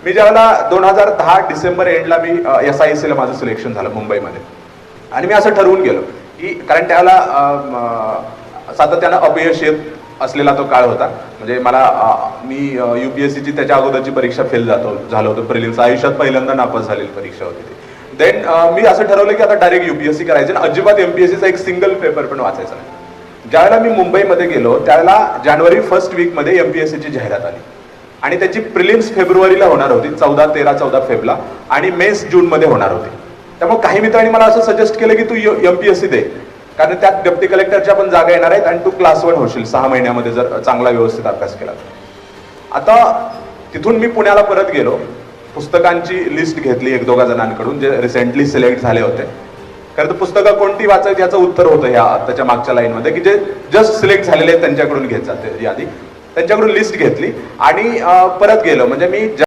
मी ज्यावेळेला 2010 डिसेंबर एंडला मी SISC ला माझं सिलेक्शन झालं मुंबईमध्ये. आणि मी असं ठरवून गेलो की कारण त्यावेळेला सातत्यानं अपयश येत असलेला तो काळ होता. म्हणजे मी UPSCची त्याच्या अगोदरची परीक्षा फेल झालो होतो. प्रिलिम्स आयुष्यात पहिल्यांदा नापास झालेली परीक्षा होती ती. देन मी असं ठरवलं की आता डायरेक्ट UPSC करायचं आणि अजिबात MPSCचा एक सिंगल पेपर पण वाचायचा नाही. ज्यावेळेला मी मुंबईमध्ये गेलो त्यावेळेला जानेवारी फर्स्ट वीकमध्ये MPSCची जाहिरात आली आणि त्याची प्रिलिम्स फेब्रुवारीला होणार होती, 14 फेब्रुवारीला, आणि मेन्स जूनमध्ये होणार होती. त्यामुळे काही मित्रांनी मला असं सजेस्ट केलं की तू MPSC दे, कारण त्यात डेप्टी कलेक्टरच्या पण जागा येणार आहेत आणि तू क्लास 1 होशील 6 महिन्यामध्ये जर चांगला व्यवस्थित अभ्यास केला. आता तिथून मी पुण्याला परत गेलो, पुस्तकांची लिस्ट घेतली 1-2 जणांकडून जे रिसेंटली सिलेक्ट झाले होते. कारण तर पुस्तकं कोणती वाचायची याचं उत्तर होतं त्याच्या मागच्या लाईनमध्ये, की जे जस्ट सिलेक्ट झालेले आहेत त्यांच्याकडून घेत जाते यादी. त्यांच्याकडून लिस्ट घेतली आणि परत गेलो. म्हणजे मी